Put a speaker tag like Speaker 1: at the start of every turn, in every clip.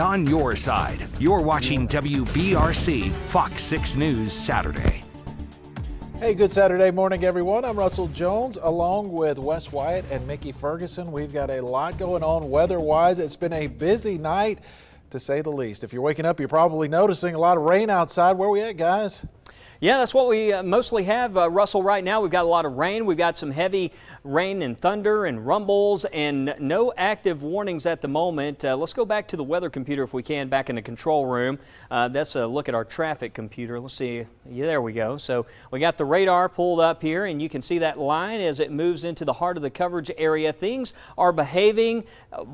Speaker 1: on your side. You're watching WBRC Fox 6 News Saturday.
Speaker 2: Hey, good Saturday morning, everyone. I'm Russell Jones along with Wes Wyatt and Mickey Ferguson. We've got a lot going on weather-wise. It's been a busy night, to say the least. If you're waking up, you're probably noticing a lot of rain outside. Where we at, guys?
Speaker 3: Yeah, that's what we mostly have, Russell, right now. We've got a lot of rain. We've got some heavy rain and thunder and rumbles and no active warnings at the moment. Let's go back to the weather computer if we can, back in the control room. That's a look at our traffic computer. Let's see. Yeah, there we go. So we got the radar pulled up here, and you can see that line as it moves into the heart of the coverage area. Things are behaving,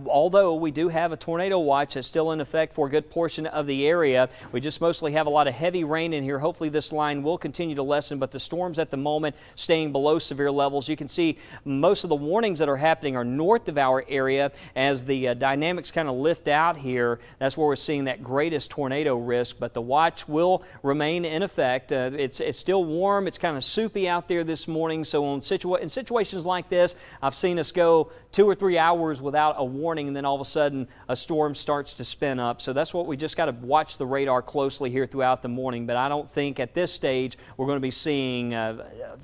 Speaker 3: although we do have a tornado watch that's still in effect for a good portion of the area. We just mostly have a lot of heavy rain in here. Hopefully this line will continue to lessen, but the storms at the moment staying below severe levels. You can see most of the warnings that are happening are north of our area as the dynamics kind of lift out here. That's where we're seeing that greatest tornado risk, but the watch will remain in effect. It's still warm. It's kind of soupy out there this morning, so in situations like this, I've seen us go 2 or 3 hours without a warning, and then all of a sudden a storm starts to spin up. So that's what we just got to watch the radar closely here throughout the morning, but I don't think at this stage we're going to be seeing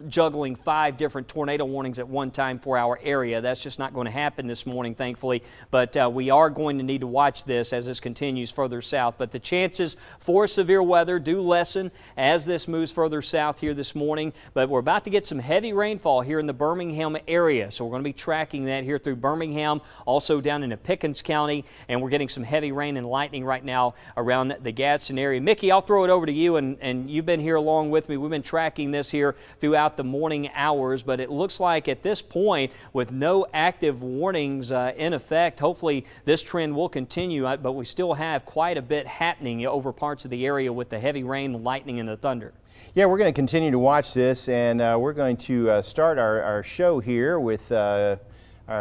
Speaker 3: juggling 5 different tornado warnings at one time for our area. That's just not going to happen this morning, thankfully, but we are going to need to watch this as this continues further south. But the chances for severe weather do lessen as this moves further south here this morning, but we're about to get some heavy rainfall here in the Birmingham area, so we're going to be tracking that here through Birmingham, also down into Pickens County, and we're getting some heavy rain and lightning right now around the Gadsden area. Mickey, I'll throw it over to you, and you've been here along with me. We've been tracking this here throughout the morning hours, but it looks like at this point, with no active warnings in effect, hopefully this trend will continue, but we still have quite a bit happening over parts of the area with the heavy rain, the lightning, and the thunder.
Speaker 4: Yeah, we're going to continue to watch this, and we're going to start our show here with our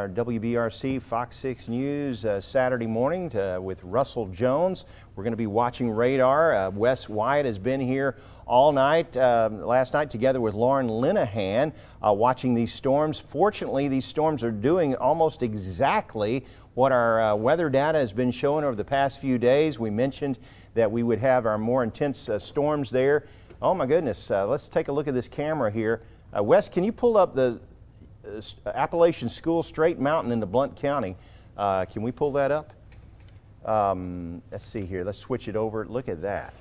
Speaker 4: WBRC Fox 6 News Saturday morning with Russell Jones. We're going to be watching radar. Wes Wyatt has been here all night, last night, together with Lauren Linehan, watching these storms. Fortunately, these storms are doing almost exactly what our weather data has been showing over the past few days. We mentioned that we would have our more intense storms there. Oh my goodness, let's take a look at this camera here. Wes, can you pull up the Appalachian School Straight Mountain into Blount County? Can we pull that up? Let's see here. Let's switch it over. Look at that.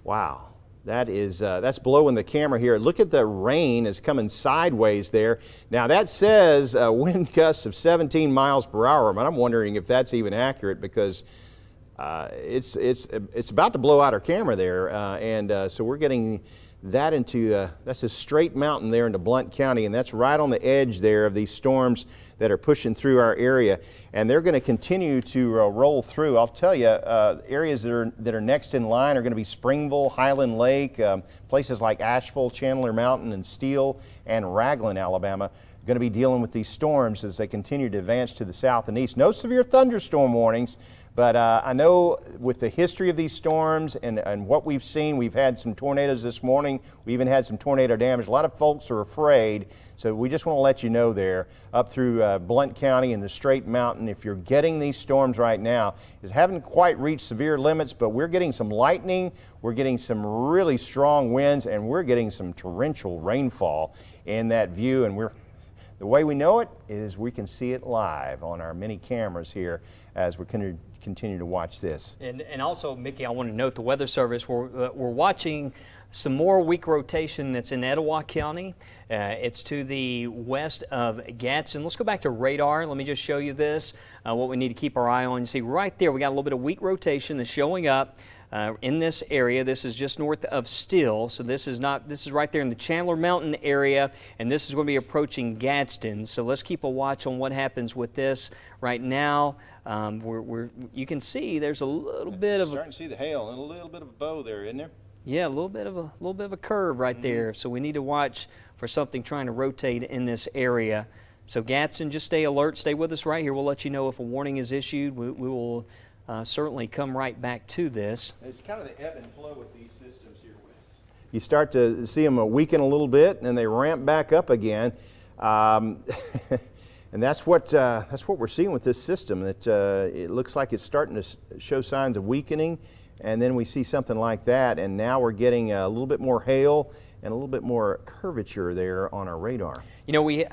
Speaker 4: Wow. That is that's blowing the camera here. Look at the rain is coming sideways there. Now that says wind gusts of 17 miles per hour, but I'm wondering if that's even accurate because it's about to blow out our camera there, so we're getting that into, that's a straight mountain there into Blount County, and that's right on the edge there of these storms that are pushing through our area, and they're going to continue to roll through. I'll tell you, areas that are next in line are going to be Springville, Highland Lake, places like Asheville, Chandler Mountain, and Steele, and Raglan, Alabama, going to be dealing with these storms as they continue to advance to the south and east. No severe thunderstorm warnings, but I know with the history of these storms and what we've seen, we've had some tornadoes this morning. We even had some tornado damage. A lot of folks are afraid, so we just want to let you know there, up through Blount County and the Straight Mountain, if you're getting these storms right now, it haven't quite reached severe limits, but we're getting some lightning, we're getting some really strong winds, and we're getting some torrential rainfall in that view, and the way we know it is we can see it live on our many cameras here as we continue to watch this.
Speaker 3: And also, Mickey, I want to note the Weather Service. We're watching some more weak rotation that's in Etowah County. It's to the west of Gadsden. Let's go back to radar. Let me just show you this, what we need to keep our eye on. You see right there, we got a little bit of weak rotation that's showing up. In this area. This is just north of Steele, so this is right there in the Chandler Mountain area, and this is going to be approaching Gadsden. So let's keep a watch on what happens with this right now. You can see there's a little bit of
Speaker 4: starting to see the hail and a little bit of a bow there, isn't there?
Speaker 3: Yeah, a little bit of a curve right there. So we need to watch for something trying to rotate in this area. So Gadsden, just stay alert. Stay with us right here. We'll let you know if a warning is issued. We will certainly come right back to this.
Speaker 4: It's kind of the ebb and flow with these systems here, Wes. You start to see them weaken a little bit, and then they ramp back up again. And that's what we're seeing with this system. That it looks like it's starting to show signs of weakening, and then we see something like that, and now we're getting a little bit more hail and a little bit more curvature there on our radar.
Speaker 3: You know, we,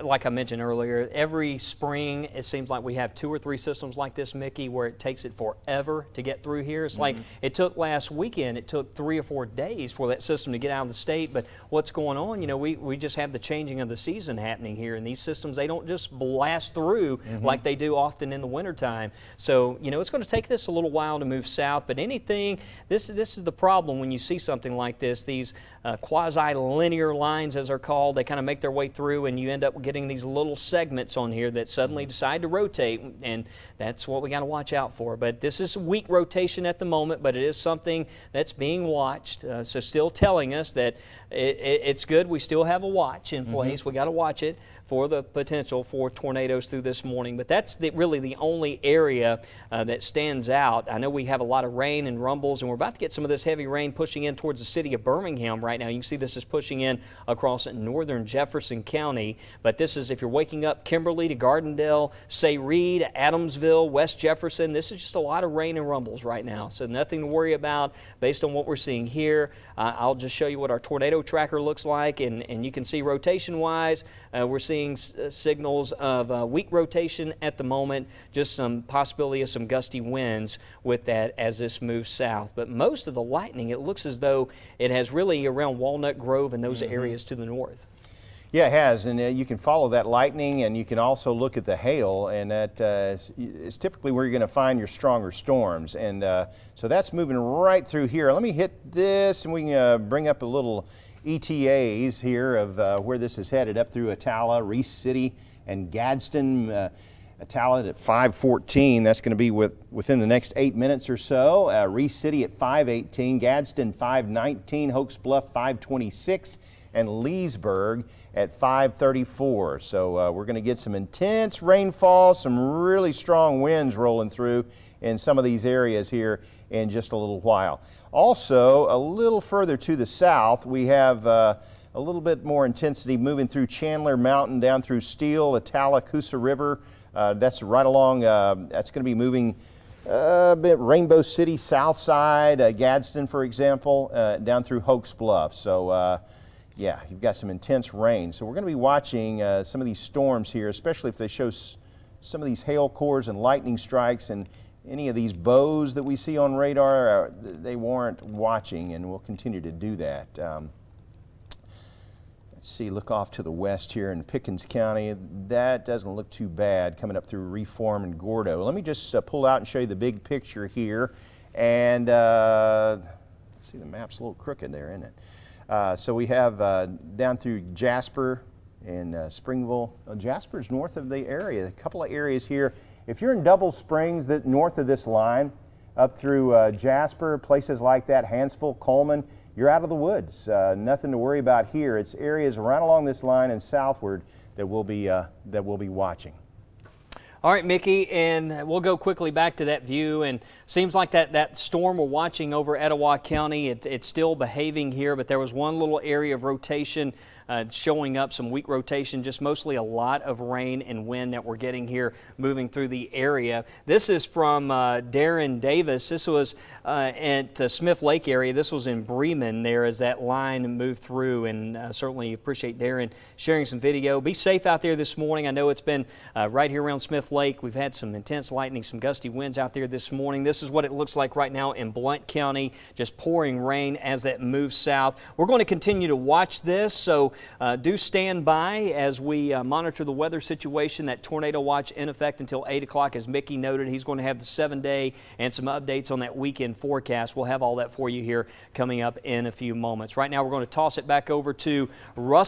Speaker 3: like I mentioned earlier, every spring it seems like we have 2 or 3 systems like this, Mickey, where it takes it forever to get through here. It's like it took last weekend, it took 3 or 4 days for that system to get out of the state. But what's going on, you know, we just have the changing of the season happening here, and these systems, they don't just blast through like they do often in the wintertime. So, you know, it's going to take this a little while to move south, but anything, this is the problem when you see something like this, these quasi-linear lines, as they're called, they kind of make their way through, and you end up getting these little segments on here that suddenly decide to rotate, and that's what we got to watch out for. But this is weak rotation at the moment, but it is something that's being watched, so still telling us that it's good. We still have a watch in place. We got to watch it for the potential for tornadoes through this morning, but that's really the only area that stands out. I know we have a lot of rain and rumbles, and we're about to get some of this heavy rain pushing in towards the city of Birmingham right now. You can see this is pushing in across northern Jefferson County, but this is if you're waking up Kimberly to Gardendale, Say Reed, Adamsville, West Jefferson. This is just a lot of rain and rumbles right now, so nothing to worry about based on what we're seeing here. I'll just show you what our tornado tracker looks like, and you can see rotation-wise, we're seeing signals of weak rotation at the moment, just some possibility of some gusty winds with that as this moves south. But most of the lightning, it looks as though it has really around Walnut Grove and those areas to the north.
Speaker 4: Yeah, it has, and you can follow that lightning, and you can also look at the hail, and that is typically where you're going to find your stronger storms. And so that's moving right through here. Let me hit this, and we can bring up a little ETAs here of where this is headed up through Attala, Reese City, and Gadsden. Attala at 5:14. That's going to be within the next 8 minutes or so. Reese City at 5:18. Gadsden 5:19. Hoax Bluff 5:26. And Leesburg at 5:34. So we're going to get some intense rainfall, some really strong winds rolling through in some of these areas here in just a little while. Also, a little further to the south, we have a little bit more intensity moving through Chandler Mountain, down through Steele, Attala, Coosa River. That's right along, that's going to be moving a bit Rainbow City, south side, Gadsden, for example, down through Hoax Bluff. So, yeah, you've got some intense rain. So we're going to be watching some of these storms here, especially if they show some of these hail cores and lightning strikes, and any of these bows that we see on radar, they warrant watching, and we'll continue to do that. Let's see, look off to the west here in Pickens County. That doesn't look too bad coming up through Reform and Gordo. Let me just pull out and show you the big picture here. And see, the map's a little crooked there, isn't it? So we have down through Jasper and Springville. Jasper's north of the area. A couple of areas here. If you're in Double Springs, north of this line, up through Jasper, places like that, Hansville, Coleman, you're out of the woods. Nothing to worry about here. It's areas right along this line and southward that we'll be watching.
Speaker 3: All right, Mickey, and we'll go quickly back to that view, and seems like that storm we're watching over Etowah County, it's still behaving here, but there was one little area of rotation showing up, some weak rotation, just mostly a lot of rain and wind that we're getting here moving through the area. This is from Darren Davis. This was at the Smith Lake area. This was in Bremen there as that line moved through, and certainly appreciate Darren sharing some video. Be safe out there this morning. I know it's been right here around Smith Lake. We've had some intense lightning, some gusty winds out there this morning. This is what it looks like right now in Blount County, just pouring rain as that moves south. We're going to continue to watch this, so do stand by as we monitor the weather situation. That tornado watch in effect until 8 o'clock, as Mickey noted. He's going to have the 7-day and some updates on that weekend forecast. We'll have all that for you here coming up in a few moments. Right now, we're going to toss it back over to Russell.